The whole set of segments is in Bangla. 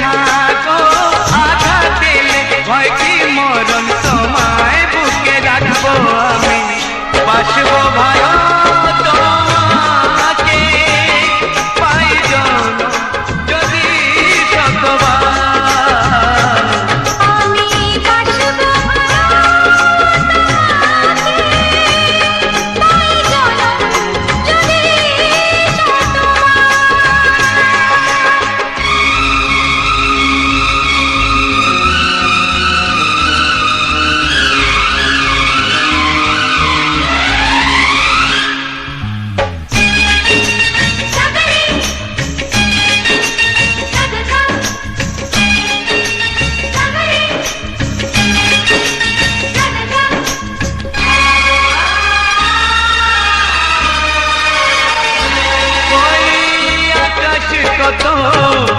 থাকো, আঘাত দিলে ভয় কি মরণ, তোমায় বুকে রাখবো আমি, বাসবো ভালো তোমাকে, পাই জনম যদি শতবার। আমি বাসবো পাই জনম যদি কত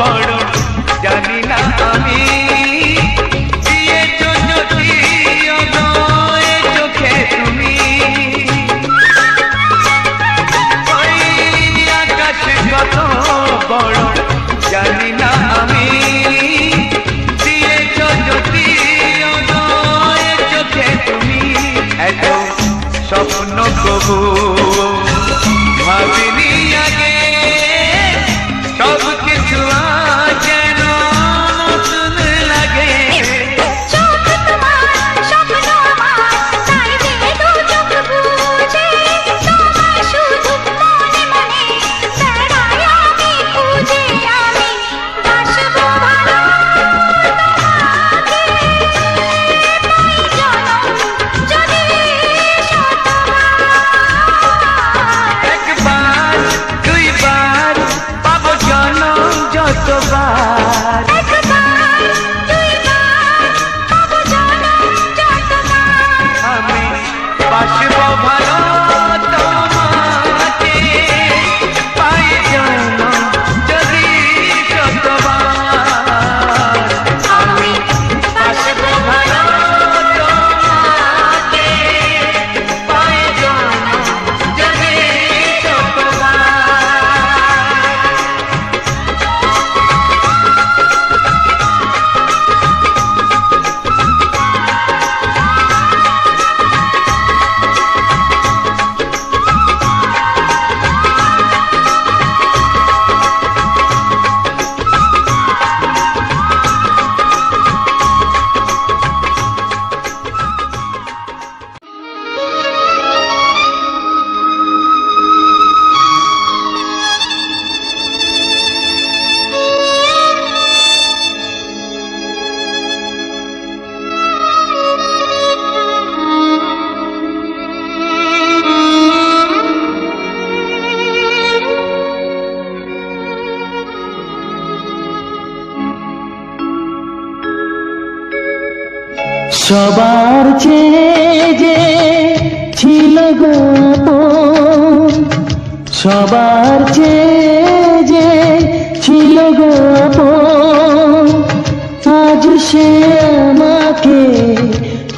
বড় জানি না আমি, দিয়েছো যদি অদয় চোখে তুমি, ওই আকাশ কত বড় জানি না আমি, দিয়েছো যদি অদয় চোখে তুমি, এত স্বপ্ন কবু ভাবিনি আগে, সব কিছু যেন নতুন লাগে। চোখ তোমার স্বপ্ন আমার, তাই যে দু চোখ বুঝে তোমায় শুধু মনে মনে বেড়াই আমি খুঁজে, আমি বাসবো ভালো তোমাকে, পাই জনম যদি শতবার। একবার দুইবার পাবো জনম যতবার, একবার দুইবার পাবো জনম যতবার। আমি বাসবো ভালো তোমাকে, পাই জনম যদি শতবার। আমি বাসবো ভালো তোমাকে, পাই জনম যদি শতবার। সবার চেয়ে যে ছিল গো আপন, সবার চেয়ে যে ছিল গো আপন, আজ সে আমাকে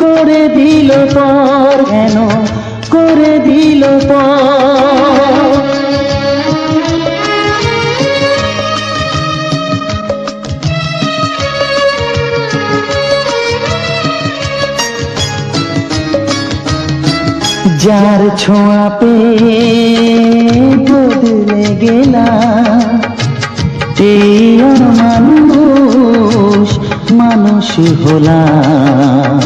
করে দিল পর, কেন করে দিল পর। যার ছোঁয়া পেয়ে বদলে গেলাম, এই মানুষ মানুষ হলাম।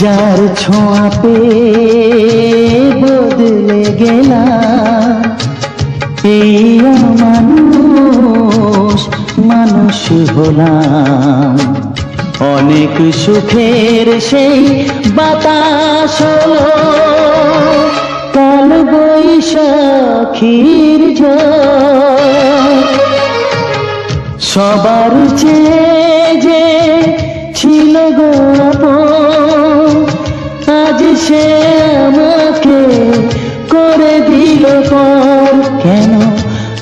যার ছোঁয়া পেয়ে বদলে গেলাম, এই মানুষ মানুষ হলাম। অনেক সুখের সেই বাতাস হলো, কাল বৈশাখীর ঝড়। সবার চেয়ে যে ছিল গো আপন, আজ সে আমাকে করে দিল পর, কেন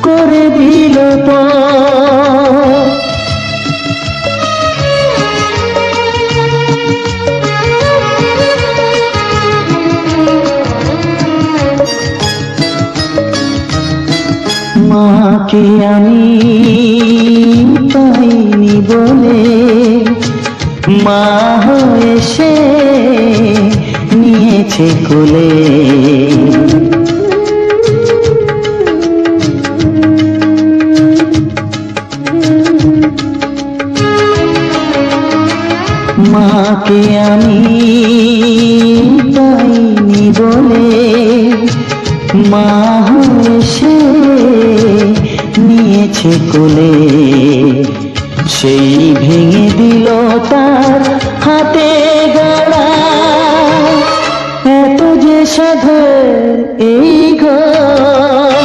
করে দিল পর। মাকে আমি পাইনি বলে মা হয়ে সে নিয়েছে কোলে। মাকে আমি পাইনি বলে মা হয়ে সে নিয়েছে কোলে। সেই ভেঙে দিল তার হাতে গড়া এত যে সাধের এই ঘর।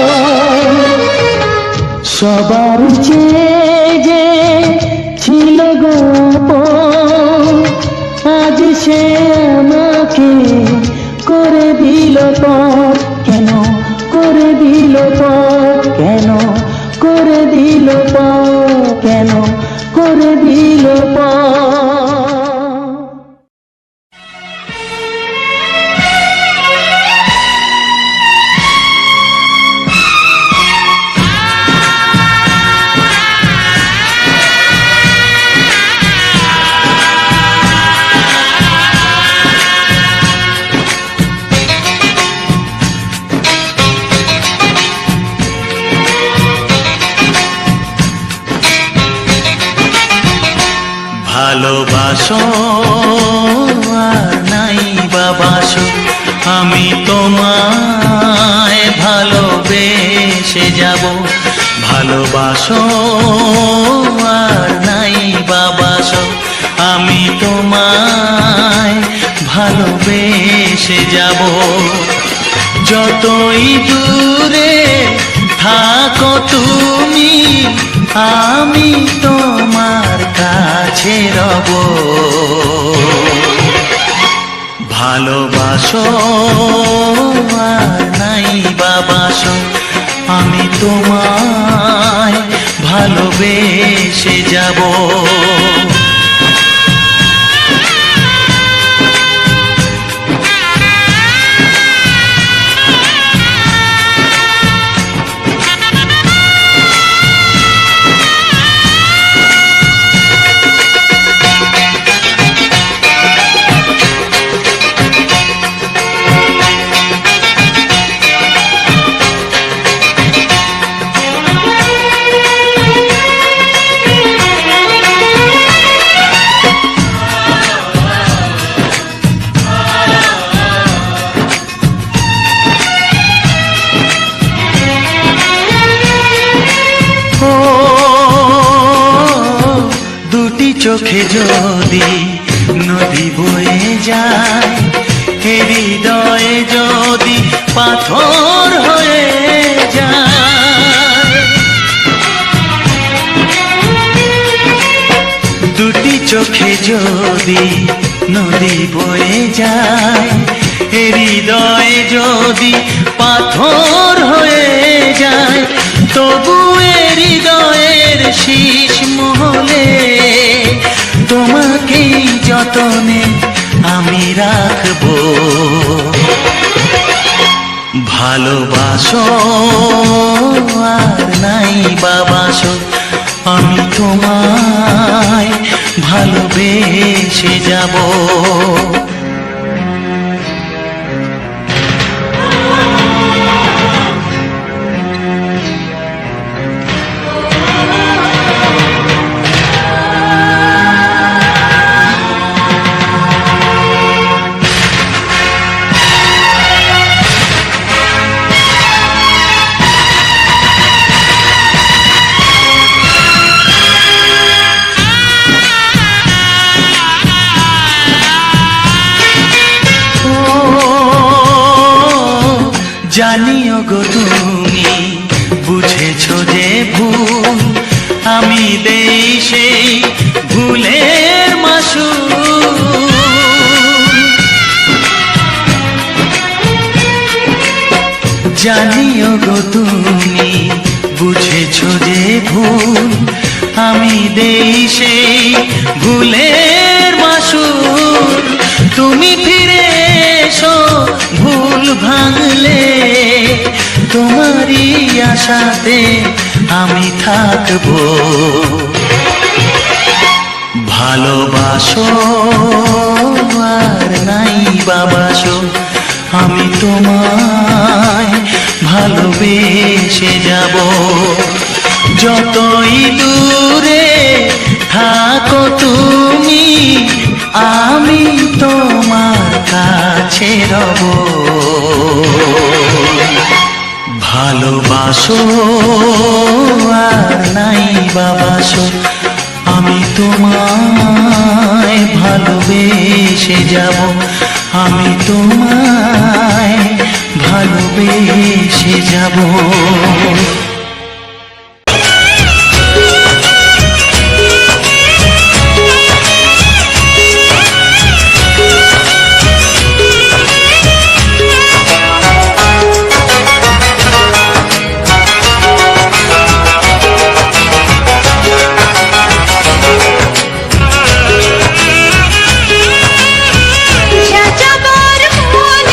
সবার চেয়ে যে ছিল গো আপন, আজ সে আমাকে করে দিল পর। কেন করে দিল পর, কেন করে দিল পর, কেন করে দিল পর। ভালোবাসো আর নাই বাবাসো, আমি তোমায় ভালোবেসে যাব। ভালোবাসো আর নাই বাবাসো, আমি তোমায় ভালোবেসে যাব। যতই দূরে থাকো তুমি, আমি তোমার কাছে রব। ভালোবাসো আর নাই বাবাসো, আমি তোমায় ভালোবেসে যাব। চোখে যদি নদী বয়ে যায়, হৃদয়ে যদি পাথর হয়ে যায়। দুটি চোখে যদি নদী বয়ে যায়, হৃদয়ে যদি পাথর হয়ে যায়, তবু হৃদয়ের শীষ মহলে তোমাকেই যতনে আমি রাখবো। ভালোবাসো আর নাই বাবাসো, আমি তোমায় ভালোবেসে যাব। জানিও গো তুমি বুঝেছো যে ভুল, আমি দেই সেই ভুলের মাসুল। জানিও গো তুমি বুঝেছো যে ভুল, আমি দেই সেই ভুলের মাসুল। তুমি ফিরে এসো ভুল ভাঙলে, তোমারই আশাতে আমি থাকবো। ভালোবাসো আর নাই বাবাসো, আমি তোমায় ভালোবেসে যাব। যতই দূরে থাকো তুমি, আমি তোমার কাছে রব। ভালোবাসো আর নাই বাবাসো, আমি তোমায় ভালোবেসে যাব। আমি তোমায় ভালোবেসে যাব। সাজাবার মন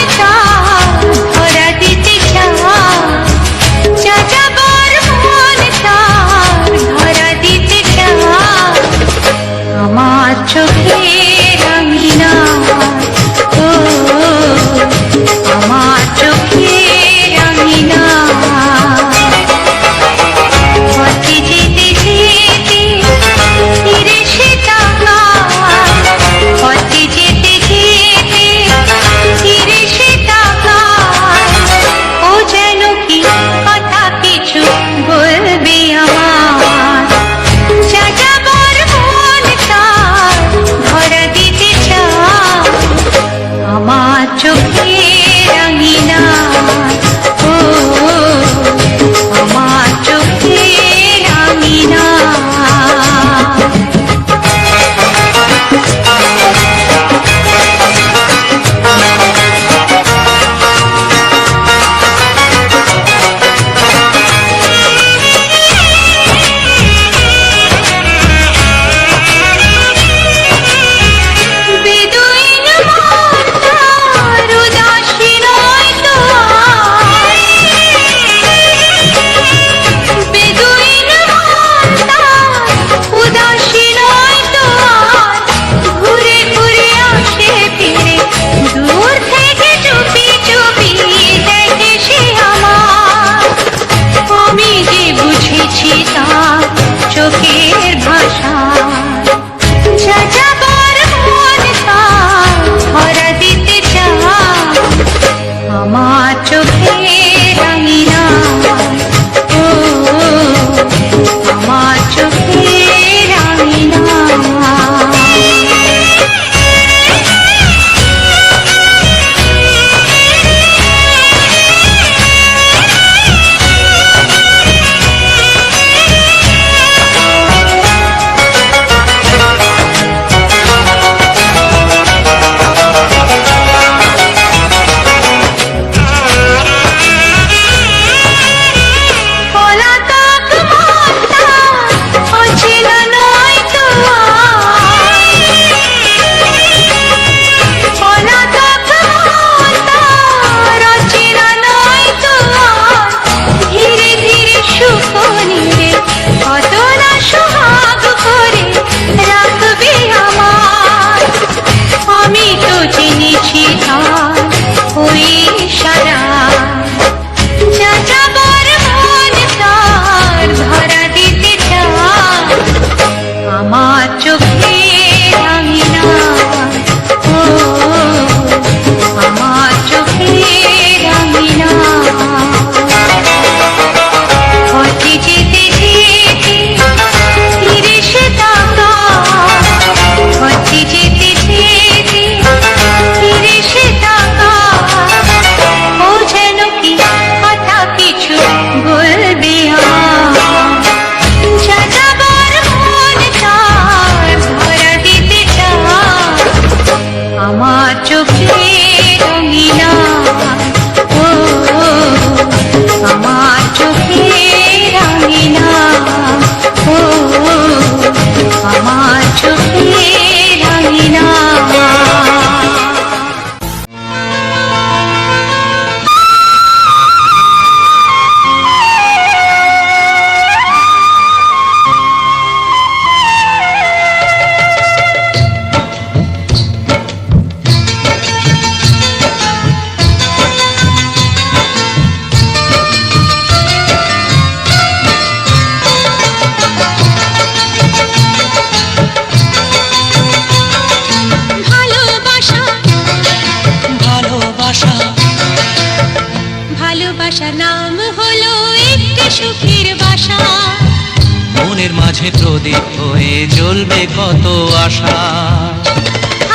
মনের মাঝে প্রদীপ হয়ে জ্বলবে কত আশা।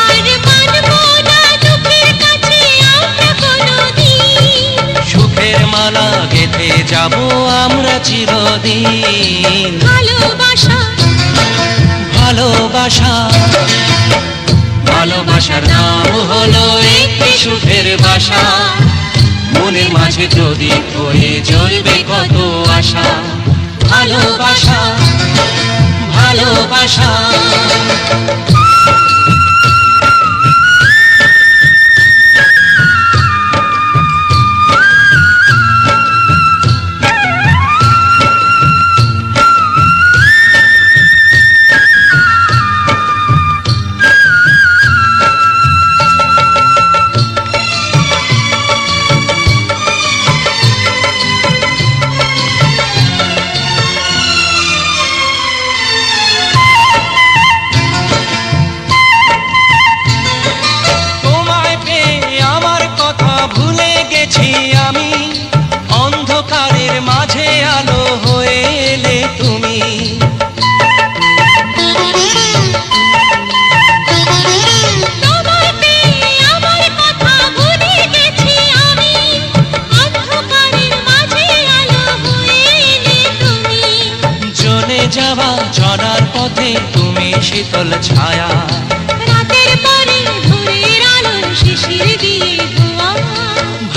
আর মানবো না দুঃখের কাছে আমরা কোনোদিন, সুখের মালা গেঁথে যাব আমরা চিরদিন। ভালোবাসা ভালোবাসা ভালোবাসার নাম হলো একটি সুখের বাসা। মনের মাঝে প্রদীপ হয়ে জ্বলবে কত আশা। ভালোবাসা ভালোবাসা তোমায় পেয়ে আমার কথা ভুলে গেছি আমি। অন্ধকারের মাঝে আলো হয়ে এলে তুমি। তোমায় পেয়ে আমার কথা ভুলে গেছি আমি, অন্ধকারের মাঝে আলো হয়ে এলে তুমি। চলে যাওয়া চলার পথে তুমি শীতল ছায়া। রাতের পরে ভোরের আলোর শিশির দিয়ে ধোয়া।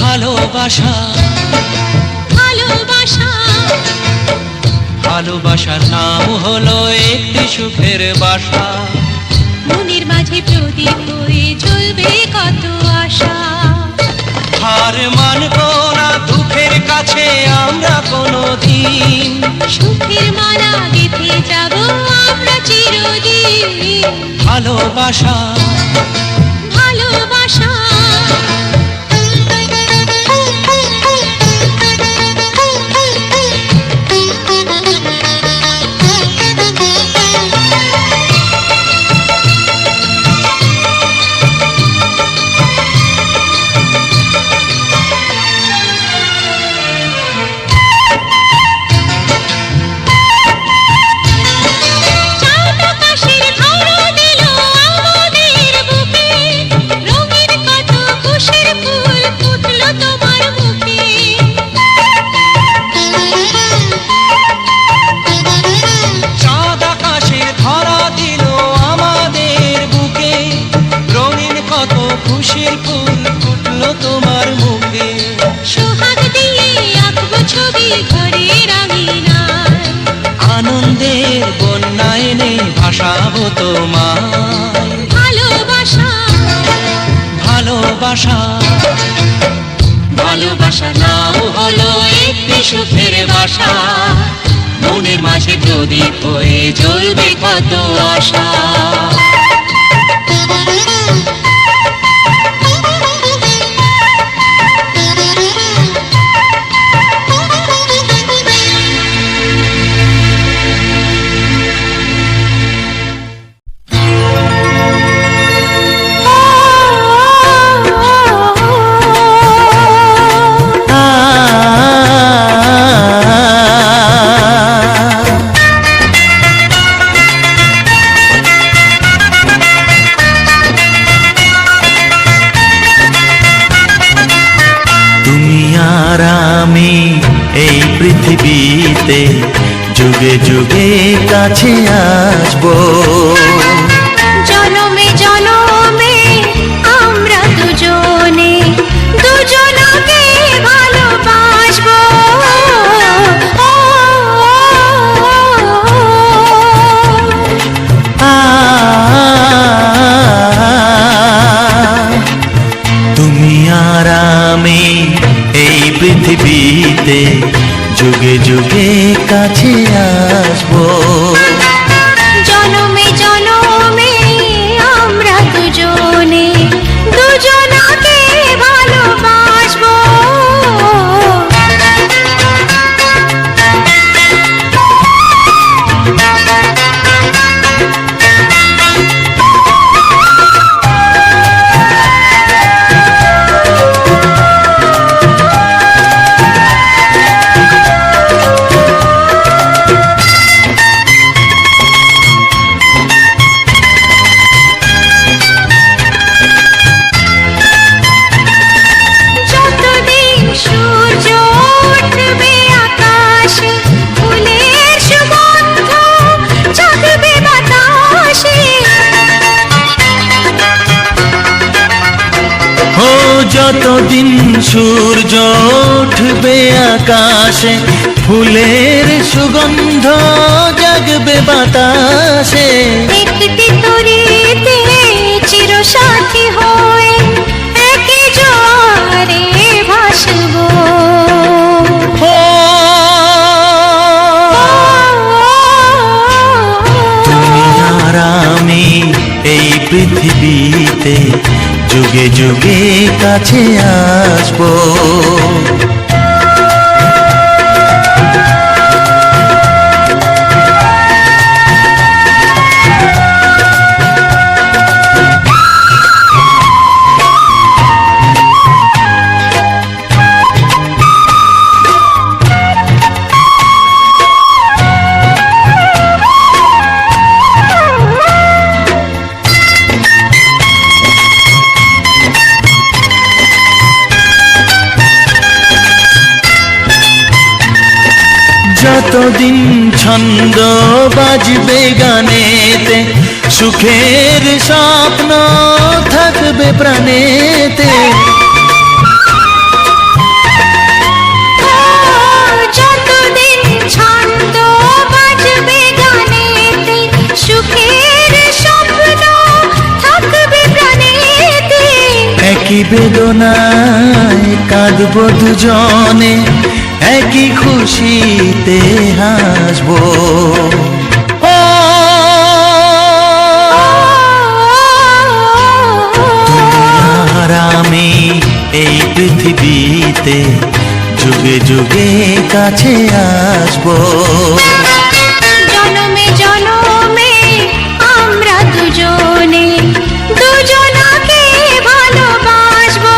ভালোবাসা ভালোবাসা ভালোবাসার নাম হলো একটি সুখের বাসা। মনের মাঝে প্রদীপ হয়ে জ্বলবে কত আশা। হার মানবো না দুঃখের কাছে আমরা কোনোদিন। সুখের মালা গেঁথে যাব আমরা চিরদিন। ভালোবাসা ভালোবাসা চাঁদ আকাশের ধরা দিল আমাদের বুকে, রঙিন কত খুশির ফুল ফুটলো তোমার মুখে। চাঁদ আকাশের ধরা দিল আমাদের বুকে। রঙিন কত খুশির ফুল ফুটলো তোমার মুখে। সোহাগ দিয়ে আঁকবো ছবি ঘরের আঙিনায়। আনন্দের বন্যা এনে ভাসাবো তোমায়। ভালোবাসা ভালোবাসা ভালোবাসার নাম হলো একটি সুখের বাসা। মনের মাঝে প্রদীপ হয়ে জ্বলবে কত আশা। তুমি আর আমি এই পৃথিবীতে যুগে যুগে কাছে আসবো। জনমে জনমে আমরা দুজনে দুজনকে ভালোবাসবো। তুমি আর আমি এই পৃথিবীতে যুগে যুগে কাছে আসবো। জনমে জনমে আমরা দুজনে দুজনকে ভালোবাসবো। সূর্য উঠবে আকাশে, ফুলের সুগন্ধ জাগবে বাতাসে। একটি তরিতে চিরসাথী হয়ে একই জোয়ারে ভাসবো। তুমি আর আমি এই পৃথিবীতে যুগে যুগে কাছে আসবো। যতদিন ছন্দ বাজবে গানেতে, সুখের স্বপ্ন থাকবে প্রাণেতে। যতদিন ছন্দ বাজবে গানেতে, সুখের স্বপ্ন থাকবে প্রাণেতে। একই বেদনায় কাঁদবো দুজনে, একই খুশিতে হাসবো। তুমি আর আমি এই পৃথিবীতে যুগে যুগে কাছে আসবো। জনমে জনমে আমরা দুজনে দুজনাকে ভালোবাসবো।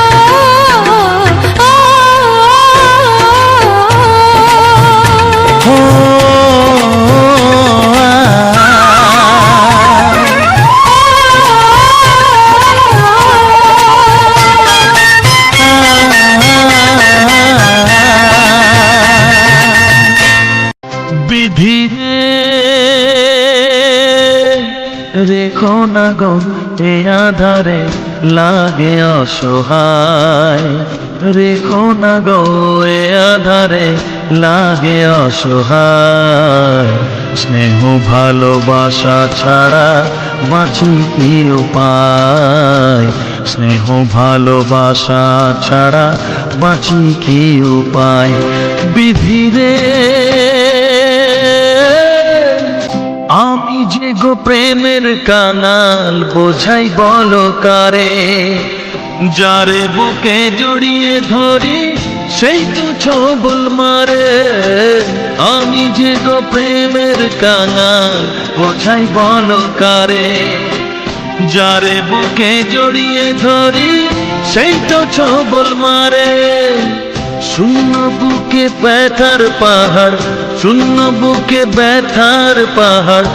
বিধি রেখো না গো এ আধারে লাগে অসহায়, রেখো না গো এ আধারে লাগে অসহায়। স্নেহ ভালোবাসা ছাড়া বাঁচি কি উপায়, স্নেহ ভালোবাসা ছাড়া বাঁচি কি উপায়। বিধিরে আমি যে গো প্রেমের কাঙাল, বোঝাই বলো কারে। যারে বুকে জড়িয়ে ধরি সেই তো ছবল মারে। আমি যে গো প্রেমের কাঙাল, বোঝাই বলো কারে। যারে বুকে জড়িয়ে ধরি সেই তো ছবল মারে। শূন্য বুকে ব্যথার পাহাড়, শূন্য বুকে ব্যথার পাহাড়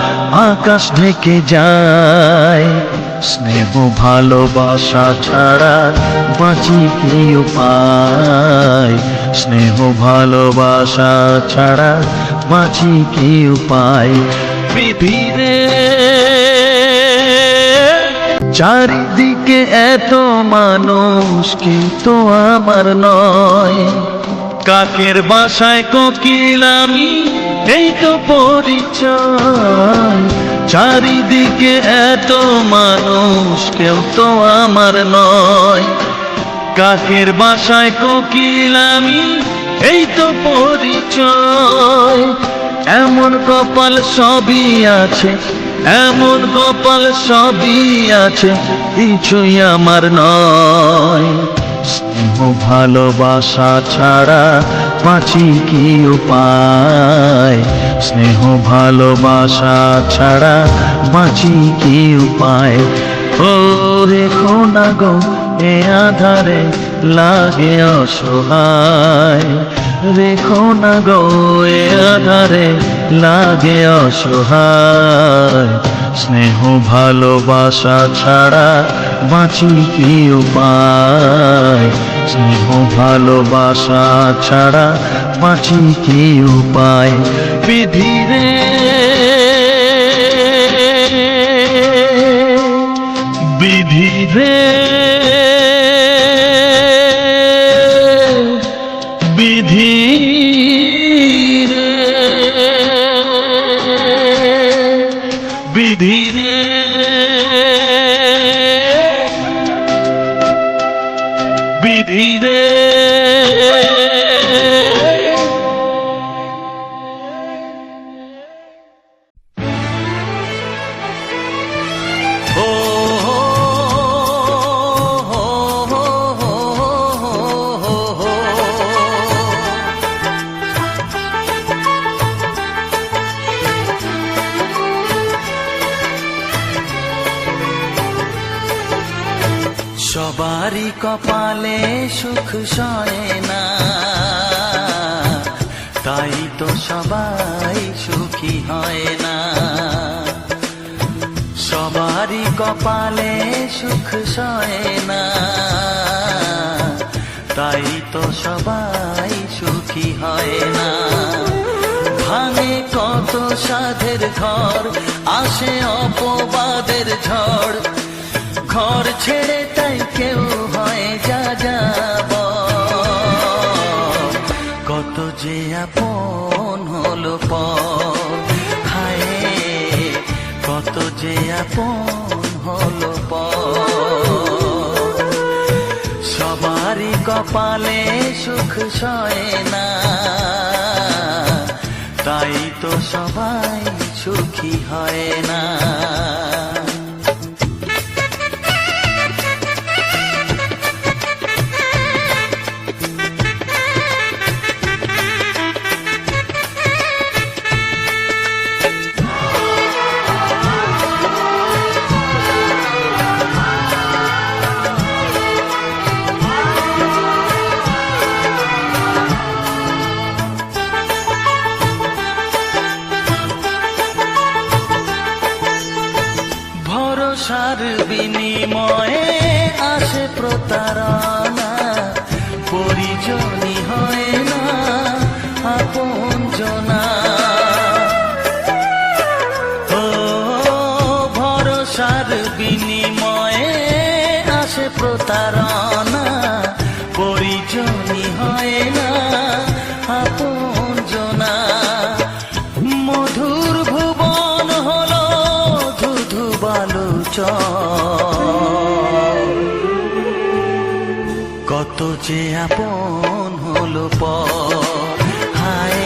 আকাশ ঢেকে যায়। স্নেহ ভালোবাসা ছাড়া বাঁচি কি উপায়, স্নেহ ভালোবাসা ছাড়া বাঁচি কি উপায়। পৃথিবীতে চারিদিকে এত মানুষ কিন্তু আমার নয়। কাকের বাসায় কোকিল আমি, এই তো পরিচয়। চারিদিকে এত মানুষ কেউ তো আমার নয়। কাকের বাসায় কোকিল আমি, এই তো পরিচয়। এমন কপাল সবই আছে, এমন কপাল সবই আছে, কিছুই আমার নয়। স্নেহ ভালোবাসা ছাড়া বাঁচি কি উপায়, স্নেহ ভালোবাসা ছাড়া বাঁচি কি উপায়। ও রেখো না গো এ আধারে লাগে অসহায়, রেখো না গো এ আধারে লাগে অসহায়। স্নেহ ভালোবাসা ছাড়া বাঁচি কি উপায়, স্নেহ ভালোবাসা ছাড়া বাঁচি কি উপায়। বিধিরে বিধিরে বিধি রে, বিধি রে, বিধি রে। ও হো হো হো হো হো। সবারই কপালে সুখ সয় না, তাই তো সবাই সুখী হয় না। সবারই কপালে সুখ সয় না, তাই তো সবাই সুখী হয় না। ভাঙে কত সাধের ঘর, আসে অপবাদের ঝড়, ঘর ছেড়ে তাই কেউ হয় যা যাব। কত যে আপন হলো পর, হায় কত যে আপন হলো পর। সবারই কপালে সুখ সয় না, তাই তো সবাই সুখী হয় না। ভরসার বিনিময়ে আসে প্রতারণা, পরিজনই হয় না আপনজনা। ও ভরসার বিনিময়ে আসে প্রতারণা, পরিজনই হয় না আপনজনা। মধুর ভুবন হলো ধুধু বালুচর, কত যে আপন হলো পর, হায়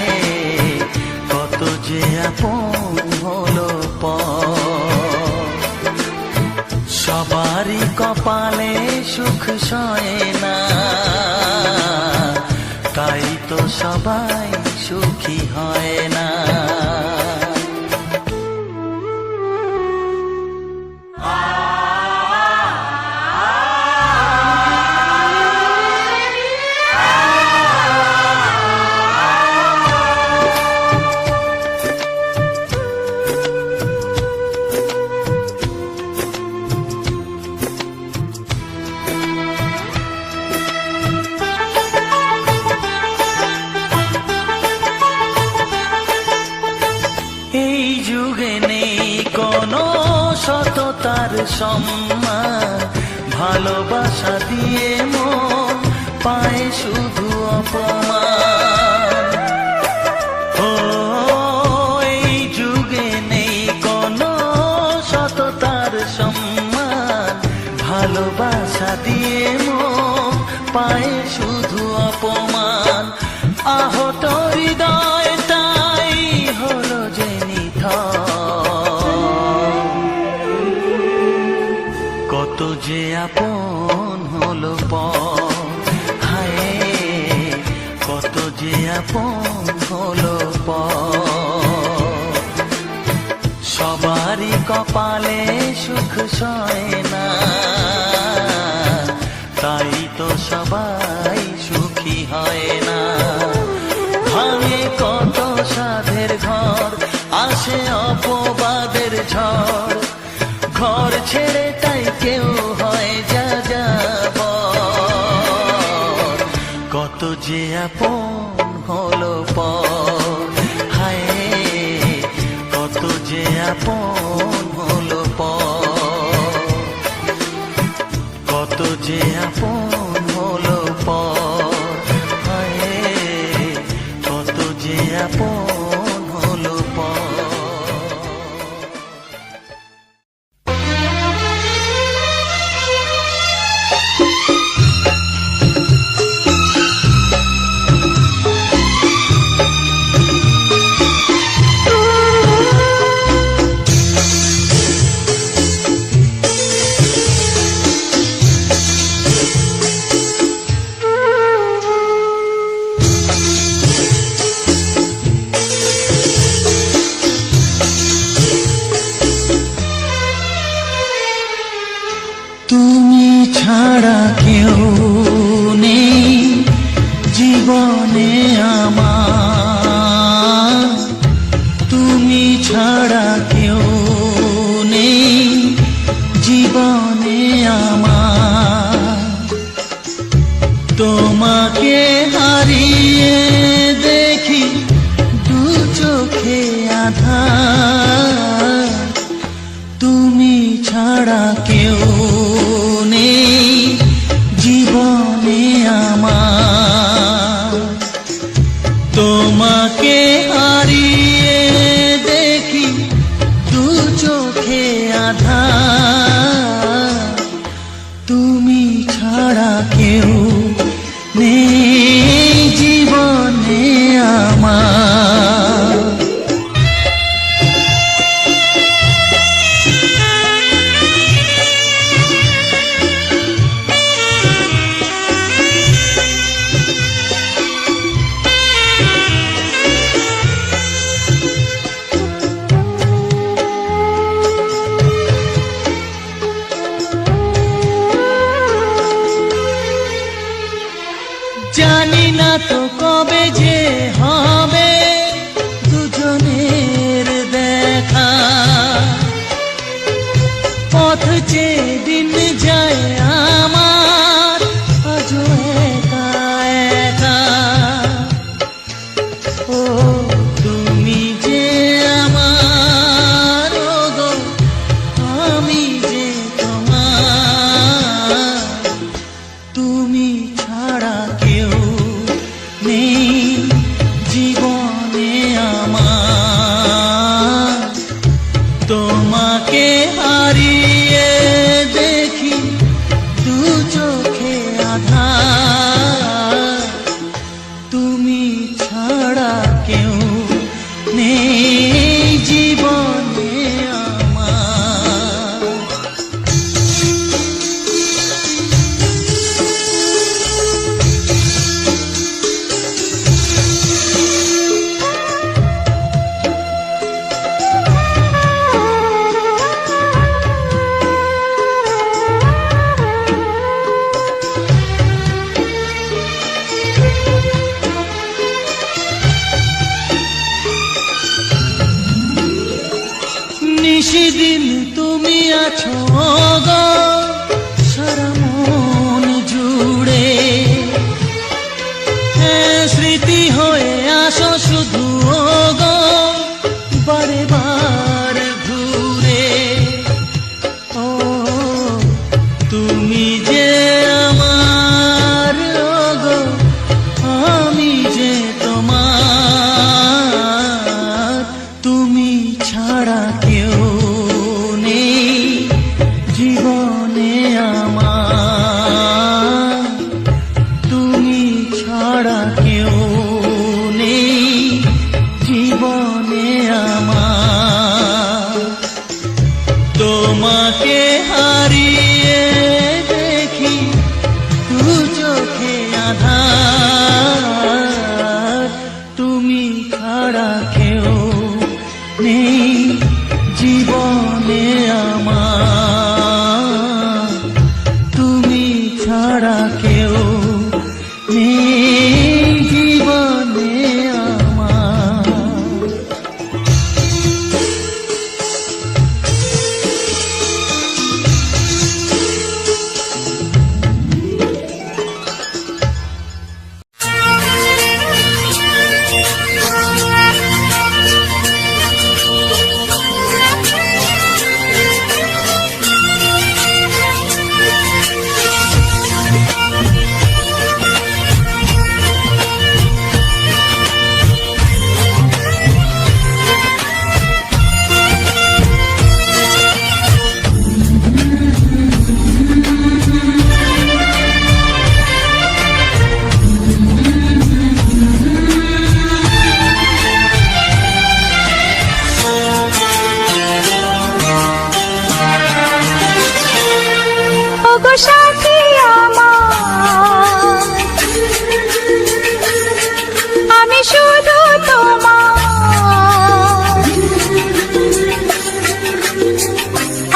কত যে আপন হলো পর। সবারই কপালে সুখ সয় না, তাই তো সবাই সুখী হয় না। এই যুগে নেই কোনো সততার সম্মান, ভালোবাসা দিয়ে মন পায় শুধু অপমান। ও এই যুগে নেই কোনো সততার সম্মান, ভালোবাসা দিয়ে মন পায় শুধু অপমান। আহত হৃদয় তাই হলো যে কত যে আপন হলো পর, হায় কত যে আপন হলো পর। সবারই কপালে সুখ সয় না, তাই তো সবাই সুখী হয় না। ভাঙে কত সাধের ঘর, আসে অপবাদের ঝড়, ঘর ছেড়ে তাই কেউ হয় যা যাব। কত যে আপন হলো পর, হায় কত যে আপন হলো পর। কত যে আপন হলো পর, হায় ছাড়া কেউ নেই জীবনে আমার। তোমাকে হারিয়ে দেখি দু চোখে আঁধার, তুমি ছাড়া কেউ নেই জীবনে আমার। জানি না তো কবে যে হবে দুজনের দেখা, পথ চেয়ে দিন যায় আমার আজও একা একা। ও তুমি যে আমার, ও গো আমি যে তোমার, তুমি ছাড়া কেউ নেই জীবনে আমার। তোমাকে হারিয়ে দেখি দু চোখে আঁধার, তুমি ছাড়া কেউ নেই জীবনে আমার। নিশিদিন তুমি আছো গো সারা মন জুড়ে, স্মৃতি হয়ে আসো শুধু গো বারে বার ঘুরে। ও তুমি যে আমার, ও গো আমি যে তোমার, তুমি ছাড়া কেউ নেই জীবনে আমার। তুমি ছাড়া কেউ নেই জীবনে আমার। তোমাকে হারিয়ে দেখি দু চোখে আঁধার, তুমি ছাড়া কেউ নেই জীবনে আমার। তুমি ছাড়া কেউ নেই জীবনে আমার। ওগো সাথী আমার, আমি শুধু তোমার,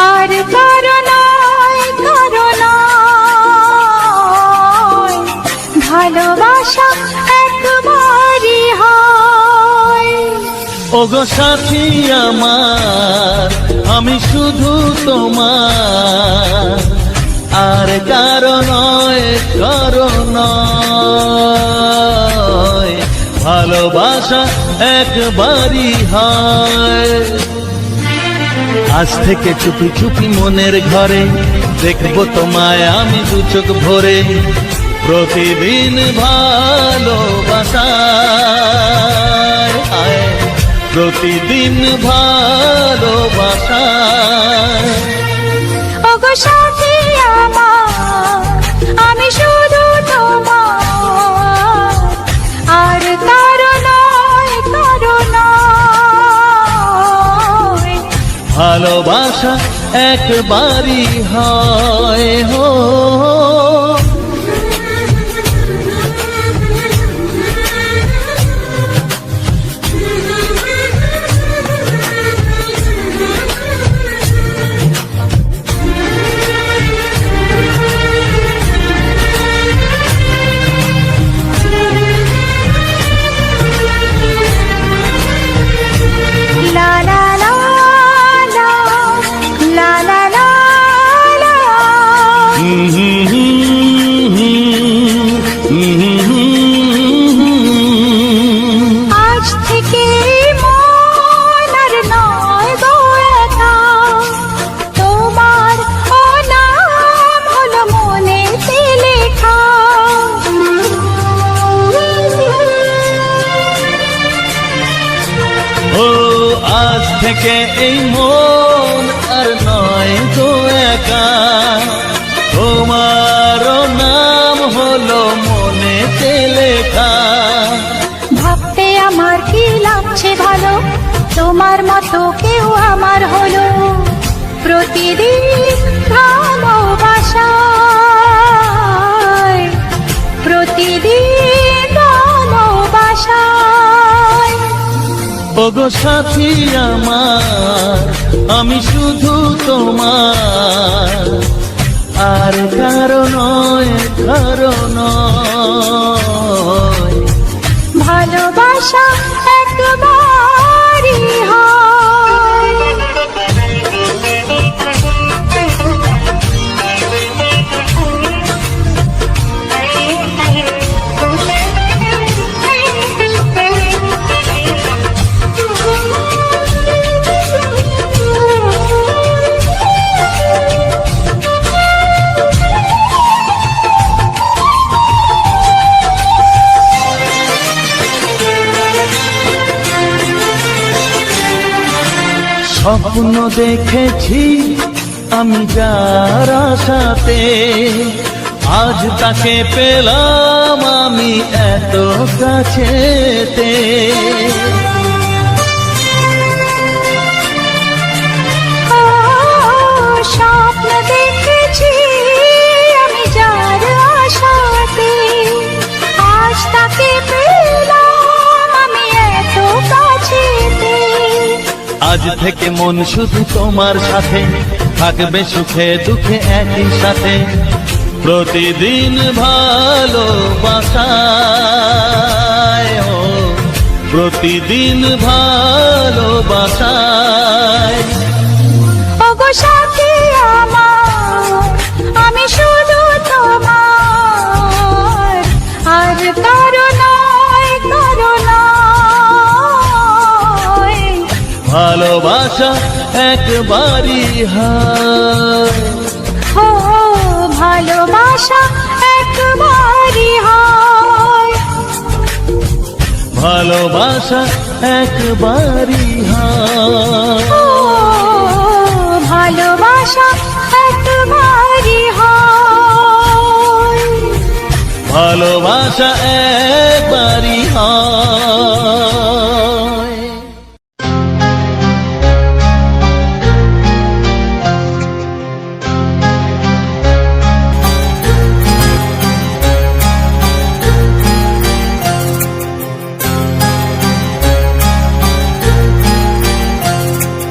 আর কারো নয় কারো নয়, ভালোবাসা একবারই হয়। ওগো সাথী আমার, আমি শুধু তোমার, আর কারো নয় কারো নয়, ভালোবাসা একবারই হয়। আজ থেকে চুপি চুপি মনের ঘরে দেখবো তোমায় আমি দু চোখ ভরে, প্রতিদিন ভালোবাসায়, আয়, প্রতিদিন ভালোবাসায়। ওগো সাথী আমার, আমি শুধু তোমার, আর কারো নয়, কারো নয়। ভালোবাসা একবারই হয় হো। লা লা লা লা, লা লা লা লা। আজ থেকে মন আর নয় গো একা, তোমার ও নাম হলো মনেতে লেখা। ও আজ থেকে এই মন আর নয় তো একা, তোমার নাম হলো মনেতে লেখা। ভাবতে আমার কি লাগছে ভালো, তোমার মতো কেউ আমার হলো। প্রতিদিন ভালোবাসায়, প্রতিদিন ভালোবাসায়। ওগো সাথী আমার, আমি শুধু তোমার, আর কারো নয়, কারো নয়। ভালোবাসা একবারই হয়। স্বপ্ন দেখেছি আমি যার আশাতে, আজ তাকে পেলাম আমি এত কাছেতে। স্বপ্ন দেখেছি আমি যার আশাতে, আজ তাকে পেলাম আমি এত কাছেতে। আজ থেকে মন শুধু তোমার সাথে, থাকবে সুখে দুঃখে একই সাথে। প্রতিদিন ভালোবাসায়, ও প্রতিদিন ভালোবাসায়। ওগো সাথী আমার, আমি শুধু তোমার, আর কারো নয়, কারো নয়। ভালোবাসা একবারই হয়, ও ভালোবাসা একবারই হয়। ভালোবাসা একবারই হয়। ও ভালোবাসা একবারই হয়। ভালোবাসা একবারই হয়।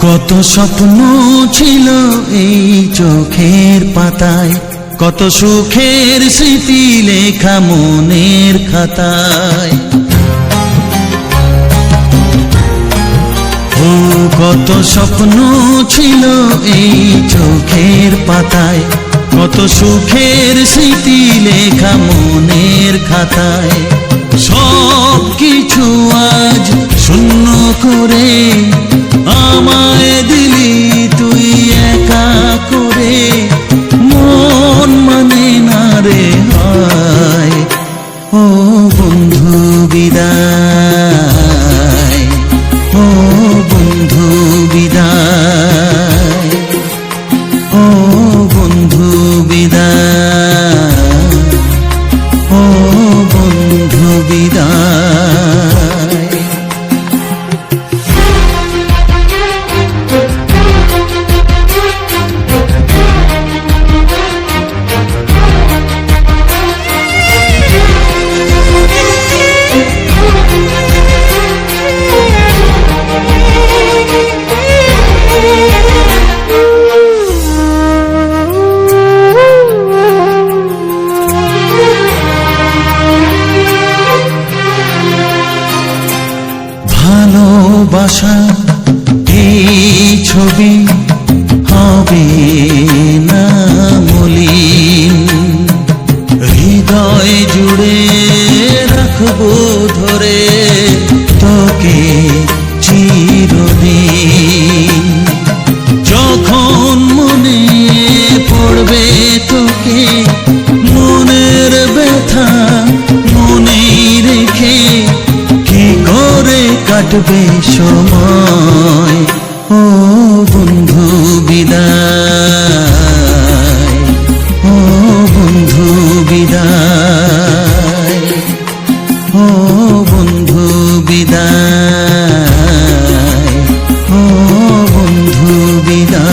কত স্বপ্ন ছিল এই চোখের পাতায়, কত সুখের স্মৃতি লেখা মনের খাতায়। ও কত স্বপ্ন ছিল এই চোখের পাতায়, কত সুখের স্মৃতি লেখা মনের খাতায়। সব কিছু আজ শূন্য করে আমায় দিলি ভালোবাসা এই ছবি হবে না মলিন, হৃদয় জুড়ে রাখবো ধরে তোকে চিরদিন। যখন মনে পড়বে তোকে, মনের ব্যথা মনে রেখে কি করে কাটবে সময়। ও বন্ধু বিদায়, ও বন্ধু বিদায়, ও বন্ধু বিদায়, ও বন্ধু বিদায়।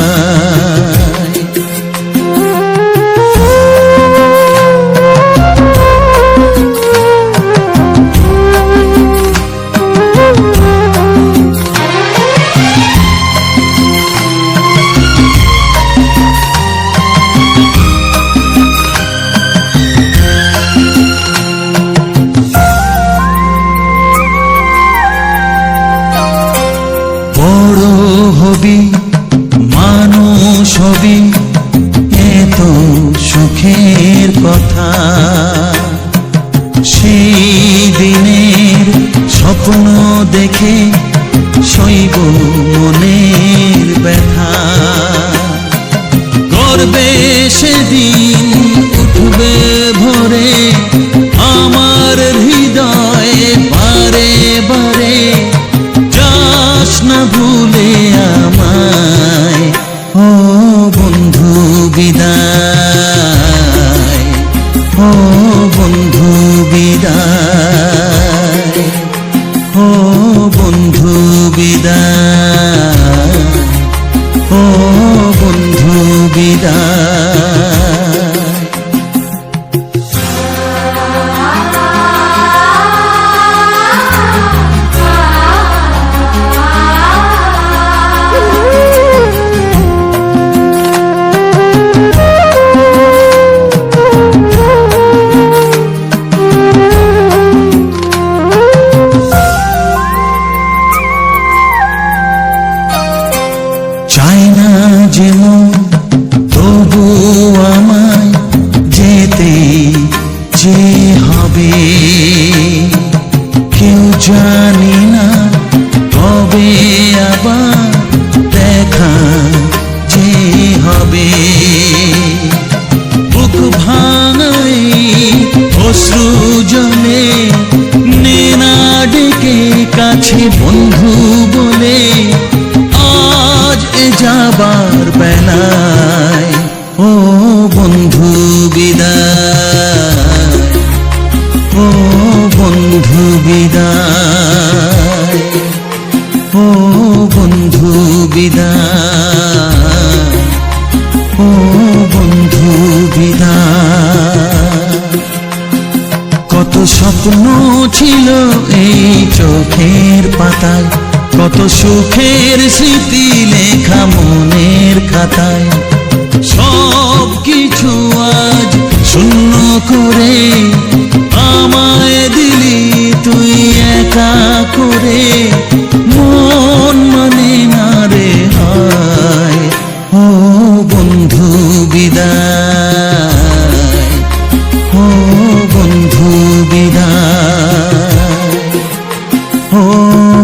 বড় হবি মানুষ হবি, এত সুখের কথা, সেই দিনের স্বপ্ন দেখে সইব মনের ব্যথা। গর্বে সেদিন উঠবে ভরে আমার হৃদয়ে বারে বারে, যাস না ভুলে আমায়। ও বন্ধু বিদায়, ও বন্ধু বিদায়, ও বন্ধু বিদায়, ও বন্ধু বিদায়। চাই না যেমন তবু আমায় যেতে যে হবে, কেউ জানি না কবে আবার দেখা যে হবে। বুক ভাঙাই অশ্রু জলে নে না ডেকে কাছে বন্ধু বলে, আজ এ যাবার বেলায়। ও বন্ধু বিদায়, ও বন্ধু বিদায়, ও বন্ধু বিদায়, ও বন্ধু বিদায়। কত স্বপ্ন ছিল এই চোখের পাতায়, কত সুখের স্মৃতি লেখা মনের খাতায়, সব কিছু আজ শূন্য করে আমায় দিলি তুই একা করে। মন মানে না রে হায়। ও বন্ধু বিদায়, ও বন্ধু বিদায়, ও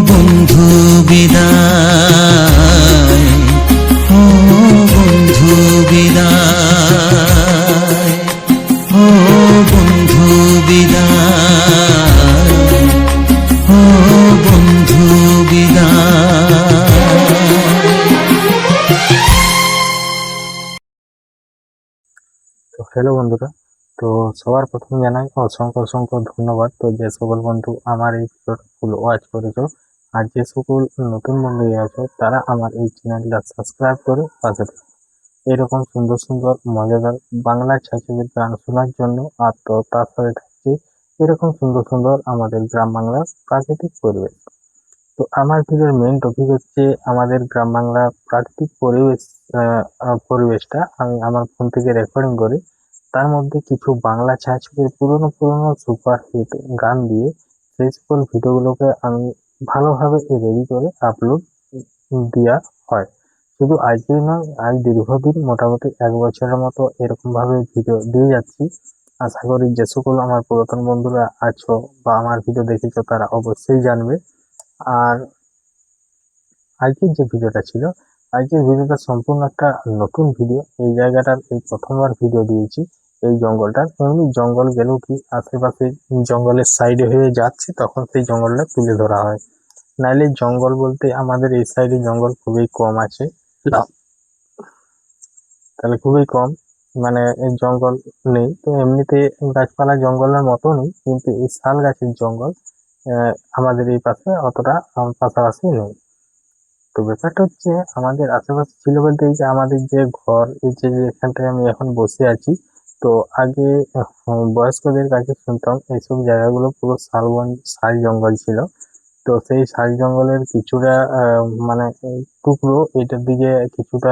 বন্ধু বিদায়, ও বন্ধু বিদায়, ও বন্ধু বিদায়, ও বন্ধু বিদায়। তো হ্যালো বন্ধুরা, তো সবার প্রথমে জানাই অসংখ্য অসংখ্য ধন্যবাদ। তো যে সকল বন্ধু আমার এই ভিডিওটা ফুল ওয়াচ করেছো, আর যে সকল নতুন বন্ধু আছো তারা আমার এই চ্যানেলটা সাবস্ক্রাইব করে পাশে থাকো এরকম সুন্দর সুন্দর মজাদার বাংলা ছায়াছবির গান শোনার জন্য। আর তো তার সাথে থাকছে এরকম সুন্দর সুন্দর আমাদের গ্রাম বাংলার প্রাকৃতিক পরিবেশ। তো আমার ভিডিওর মেইন টপিক হচ্ছে আমাদের গ্রাম বাংলার প্রাকৃতিক পরিবেশটা আমি আমার ফোন থেকে রেকর্ডিং করি। তার মধ্যে কিছু বাংলা ছায়াছবির পুরনো পুরনো সুপার হিট গান দিয়ে সেই সকল ভিডিওগুলোকে আমি ভালোভাবে রেডি করে আপলোড দেওয়া হয়। শুধু আজকেই নয়, আজ দীর্ঘদিন মোটামুটি 1 বছরের মতো এরকম ভাবে ভিডিও দিয়ে যাচ্ছি। আশা করি যে সকল আমার পুরাতন বন্ধুরা আছো বা আমার ভিডিও দেখেছো তারা অবশ্যই জানবে। আর আজকের যে ভিডিওটা ছিল, আজকের ভিডিওটা সম্পূর্ণ একটা নতুন ভিডিও। এই জায়গাটার এই প্রথমবার ভিডিও দিয়েছি এই জঙ্গলটার। এমনি জঙ্গল গেলেও কি আশেপাশে জঙ্গলের সাইডে হয়ে যাচ্ছে তখন সেই জঙ্গলটা তুলে ধরা হয়, নাইলে জঙ্গল বলতে আমাদের এই সাইডে জঙ্গল খুবই কম আছে। তাহলে খুবই কম, মানে এই জঙ্গল নেই। তো এমনিতে গাছপালা জঙ্গলের মতো নেই, কিন্তু এই শাল গাছের জঙ্গল আমাদের এই পাশে অতটা পাশাপাশি নেই। তো ব্যাপারটা হচ্ছে আমাদের আশেপাশে ছিল বলতে এই যে আমাদের যে ঘর, এই যে এখানটায় আমি এখন বসে আছি, তো আগে বয়স্কদের কাছে শুনতাম এইসব জায়গাগুলো পুরো শাল জঙ্গল ছিল। তো সেই শাল জঙ্গলের কিছুটা মানে টুকরো এটার দিকে কিছুটা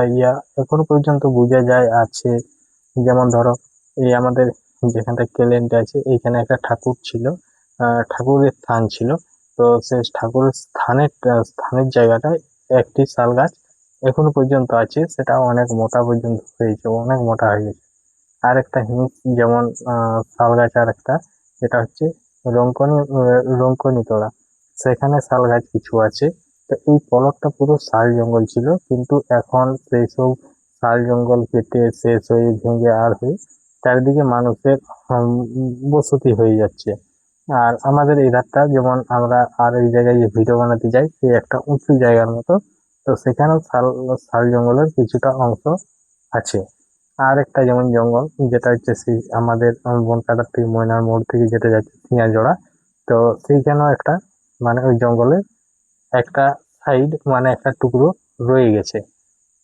এখনো পর্যন্ত বোঝা যায় আছে। যেমন ধরো এই আমাদের যেখানটা কেলেনটা আছে এইখানে একটা ঠাকুর ছিল, ঠাকুরের স্থান ছিল। তো সেই ঠাকুরের স্থানের জায়গাটায় একটি শাল গাছ এখনো পর্যন্ত আছে, সেটা অনেক মোটা পর্যন্ত হয়েছে, অনেক মোটা হয়ে গেছে। আর একটা জিনিস যেমন শাল গাছ আর একটা, যেটা হচ্ছে রঙ্কনি তোড়া, সেখানে শাল গাছ কিছু আছে। তো এই পলকটা পুরো শাল জঙ্গল ছিল, কিন্তু এখন সেই সব শাল জঙ্গল কেটে শেষ হয়ে ভেঙে আর হয়ে চারিদিকে মানুষের বসতি হয়ে যাচ্ছে। আর আমাদের এই ধারটা যেমন আমরা আর এই জায়গায় যে ভিডিও বানাতে যাই সেই একটা উঁচু জায়গার মতো, তো সেখানেও শাল জঙ্গলের কিছুটা অংশ আছে। আর একটা যেমন জঙ্গল যেটা হচ্ছে সেই আমাদের বনকাটার থেকে ময়নার মোড় থেকে যেতে যাচ্ছে সিঁয়াজোড়া, তো সেইখানেও একটা মানে ওই জঙ্গলের একটা সাইড মানে একটা টুকরো রয়ে গেছে।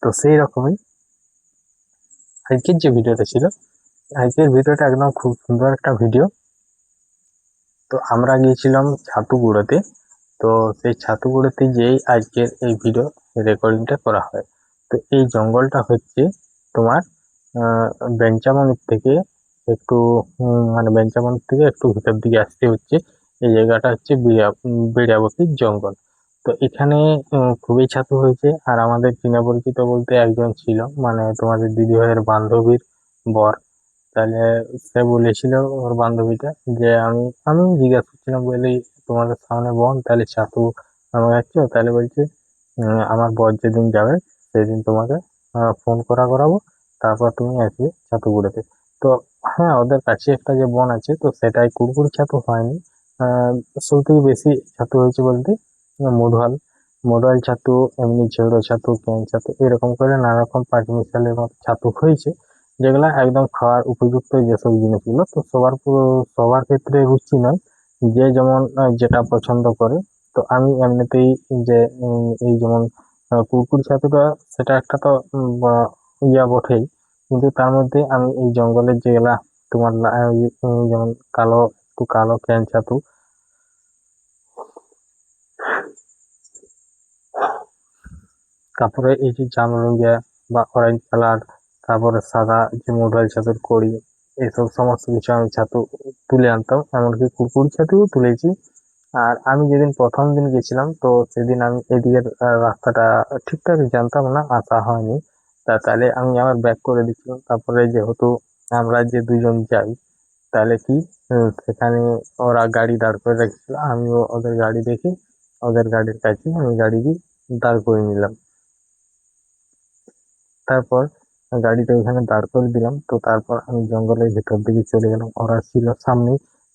তো সেই রকমই আজকের যে ভিডিওটা ছিল, আজকের ভিডিওটা একদম খুব সুন্দর একটা ভিডিও। তো আমরা গিয়েছিলাম ছাতুগুড়োতে। তো সেই ছাতুগুড়োতে যেই আজকের এই ভিডিও রেকর্ডিংটা করা হয়। তো এই জঙ্গলটা হচ্ছে তোমার বেঞ্চামনির থেকে একটু মানে বেঞ্চামনির থেকে একটু ভিতর দিকে আসতে হচ্ছে। এই জায়গাটা হচ্ছে বিড়াবতীর জঙ্গল। তো এখানে খুবই ছাতু হয়েছে। আর আমাদের চেনা পরিচিত বলতে একজন ছিল, মানে তোমাদের দিদিভাইয়ের বান্ধবীর বর। তাহলে সে বলেছিল ওর বান্ধবীটা যে আমি জিজ্ঞাসা করছিলাম বলি তোমাদের সামনে বোন তাহলে ছাতু আমার যাচ্ছ, তাহলে বলছে আমার বর যেদিন যাবে সেদিন তোমাকে ফোন করাবো, তারপর তুমি আসবে ছাতু ঘুরাতে। তো হ্যাঁ, ওদের কাছে একটা যে বন আছে, তো সেটাই কুড়কুড়ি ছাতু হয়নি। সব থেকে বেশি ছাতু হয়েছে বলতে মধুয়াল মধুয়াল ছাতু, এমনি ঝেউরো ছাতু, ক্যান ছাতু, এরকম করে নানা রকম পাঁচ মিশালের মতো ছাতু হয়েছে, যেগুলা একদম খাওয়ার উপযুক্ত যেসব জিনিসগুলো। তো সবার ক্ষেত্রে রুচি নয়, যে যেমন যেটা পছন্দ করে। তো আমি এমনিতেই যে এই যেমন কুরকুরি ছাতুটা, সেটা একটা তো বটেই, কিন্তু তার মধ্যে আমি এই জঙ্গলের যেগুলা তোমার যেমন একটু কালো ক্যান ছাতু, তারপরে এই যে জামরঙ্গিয়া বা অরেঞ্জ কালার, তারপরে সাদা যে মোডাল ছাতুর কড়ি, এইসব সমস্ত কিছু আমি ছাতু তুলে আনতাম, এমনকি কুরকুরি ছাতুও তুলেছি। আর আমি যেদিন প্রথম দিন গেছিলাম, তো সেদিন আমি এদিকের রাস্তাটা ঠিকঠাক জানতাম না, আসা হয়নি। তাহলে আমি আবার ব্যাক করে দিচ্ছিলাম। তারপরে যেহেতু আমরা যে দুজন যাই, তাহলে কি সেখানে ওরা গাড়ি দাঁড় করে রেখেছিল, আমিও ওদের গাড়ি দেখে ওদের গাড়ির কাছে আমি গাড়ি দাঁড় করে নিলাম। তারপর গাড়িটা ওখানে দাঁড় করে দিলাম। তো তারপর আমি জঙ্গলের ভেতর দিকে চলে গেলাম, ওরা ছিল সামনে।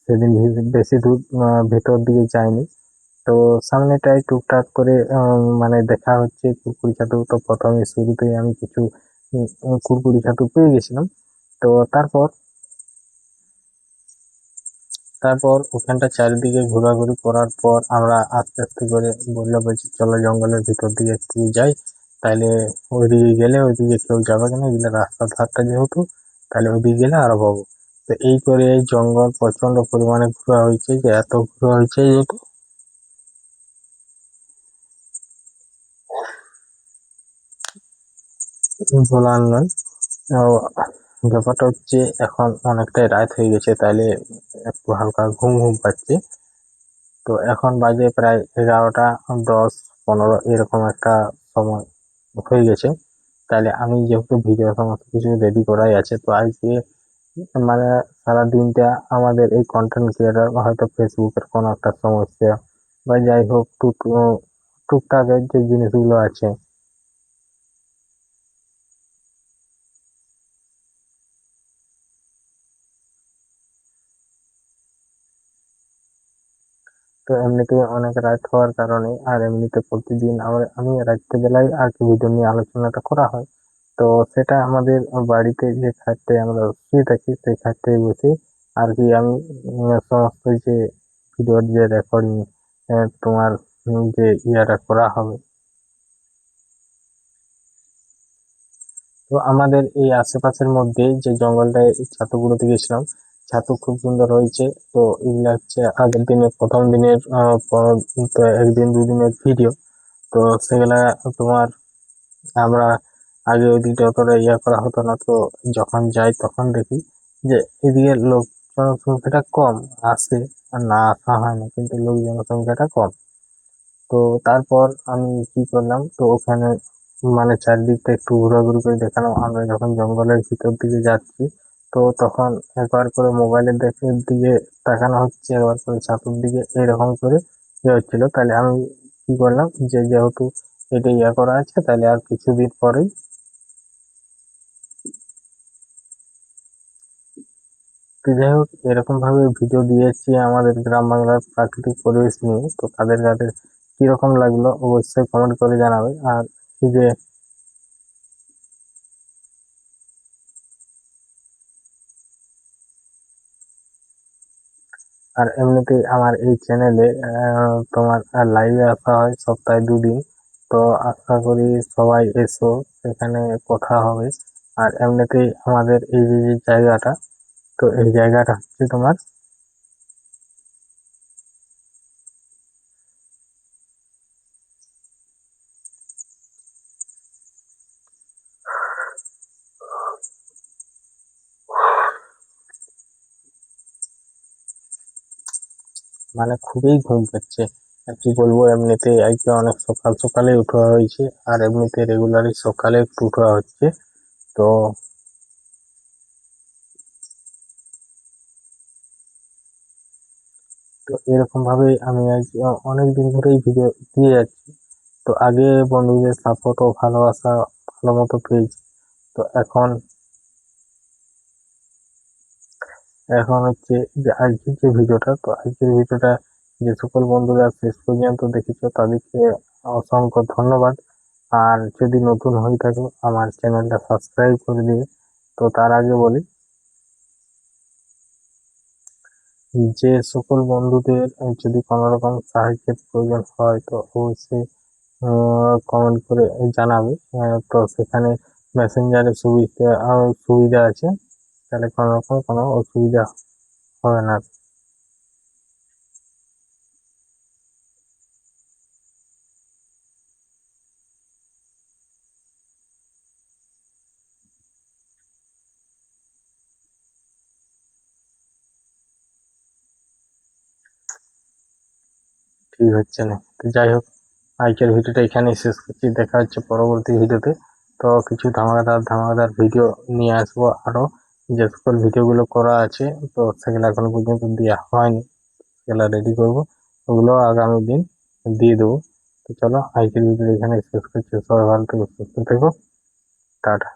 সেদিন বেশি দূর ভেতর দিকে যায়নি। তো সামনেটাই টুকটাক করে মানে দেখা হচ্ছে কুরকুরি ছাতু। তো প্রথমে শুরুতেই আমি কিছু কুরকুরি ছাতু পেয়ে গেছিলাম। তো তারপর ওখানটা চারিদিকে ঘোরাঘুরি করার পর আমরা আস্তে আস্তে করে বলছি চলো জঙ্গলের ভিতর দিকে একটু যাই, তাহলে ওইদিকে গেলে ওইদিকে কেউ যাবে কিনা, এগুলো রাস্তার ধারটা যেহেতু, তাহলে ওইদিকে গেলে আরো পাবো। তো এই করে এই জঙ্গল প্রচন্ড পরিমাণে ঘোরা হয়েছে, যে এত ঘোরা হয়েছে যে বলার নয়। আহ, ব্যাপারটা হচ্ছে এখন অনেকটাই রাত হয়ে গেছে, তাইলে একটু হালকা ঘুম ঘুম পাচ্ছে। তো এখন বাজে প্রায় 11:10-15 এরকম একটা সময় হয়ে গেছে। তাহলে আমি যেহেতু ভিডিও সমস্ত কিছু রেডি করাই আছে, তো আজকে মানে সারা দিনটা আমাদের এই কন্টেন্ট ক্রিয়েটর হয়তো ফেসবুকের কোনো একটা সমস্যা বা যাই হোক টুকটাকের যে জিনিসগুলো আছে, তো এমনিতে অনেক রাত হওয়ার কারণে আর এমনিতে প্রতিদিন আমি রাত্রেবেলায় আর কি ভিডিও নিয়ে আলোচনাটা করা হয়। তো সেটা আমাদের বাড়িতে যে খাটে আমরা শুয়ে থাকি সেই খাটে বসে আর কি আমি সমস্ত যে ভিডিওর যে রেকর্ডিং তোমার যে ইয়াটা করা হবে। তো আমাদের এই আশেপাশের মধ্যে যে জঙ্গলটায় এই ছাতুগুলোতে গেছিলাম, ছাতু খুব সুন্দর হয়েছে। তো এগুলা হচ্ছে আগের দিনের প্রথম দিনের তো একদিন দুদিনের ভিডিও। তো সেগুলা তোমার আমরা আগে ওই দিকটা অতটা ইয়া করা হতো না, তো যখন যাই তখন দেখি যে এদিকে লোক জনসংখ্যাটা কম, আসে আর না আসা হয় না, কিন্তু লোক জনসংখ্যাটা কম। তো তারপর আমি কি করলাম, তো ওখানে মানে চারদিকটা একটু ঘোরাঘুরি করে দেখালাম। আমরা যখন জঙ্গলের ভিতর দিকে যাচ্ছি, তো তখন একবার করে মোবাইলের দিকে তাকানো হচ্ছে, একবার করে ছাতুর দিকে, এরকম করে ইয়ে হচ্ছিল। তাহলে আমি কি করলাম, যে যেহেতু এটা ইয়া করা আছে, তাহলে আর কিছুদিন পরেই তো যাই হোক এরকম ভাবে ভিডিও দিয়েছি আমাদের গ্রাম বাংলার প্রাকৃতিক পরিবেশ নিয়ে। তো তাদের কাছে কিরকম লাগলো অবশ্যই কমেন্ট করে জানাবে। আর এই যে আর এমনিতে আমার এই চ্যানেলে তোমার লাইভে আসা হয় সপ্তাহে 2 দিন। তো আশা করি সবাই এসো, সেখানে কথা হবে। আর এমনিতেই আমাদের এই যে জায়গাটা, তো এই জায়গাটা হচ্ছে তোমার মানে খুবই ঘুম পাচ্ছে। আর কি বলবো, এমনিতে আজকে অনেক সকাল সকালে উঠা হয়েছে, আর এমনিতে রেগুলারই সকালে একটু উঠা হচ্ছে। তো তো এরকম ভাবে আমি আজ অনেক দিন ধরেই ভিডিও দিয়ে যাচ্ছি। তো আগে বন্ধুদের সাপোর্ট ও ভালোবাসা ভালো মতো পেয়েছি। তো এখন এখন হচ্ছে যে আজকের যে ভিডিওটা, তো আজকের ভিডিওটা যে সকল বন্ধুরা শেষ পর্যন্ত দেখেছো তাদেরকে অসংখ্য ধন্যবাদ। আর যদি নতুন হয়ে থাকো আমার চ্যানেলটা সাবস্ক্রাইব করে দিবে। তো তার আগে বলি, যে সকল বন্ধুদের যদি কোনো রকম সাহায্যের প্রয়োজন হয়, তো অবশ্যই কমেন্ট করে জানাবে। তো সেখানে মেসেঞ্জারের সুবিধা আছে, তাহলে কোনো রকম কোনো অসুবিধা হবে না। ঠিক হচ্ছে না, তো যাই হোক আজকের ভিডিওটা এখানেই শেষ করছি। দেখা হচ্ছে পরবর্তী ভিডিওতে। তো কিছু ধামাকাদার ধামাকাদার ভিডিও নিয়ে আসবো আরো। যে সকল ভিডিওগুলো করা আছে, তো সেগুলো এখনো পর্যন্ত দেওয়া হয়নি, সেগুলো রেডি করবো, ওগুলো আগামী দিন দিয়ে দেবো। তো চলো আজকের ভিডিও এখানে শেষ করছি। সবাই ভালো থেকো, সুস্থ থেকো, টাটা।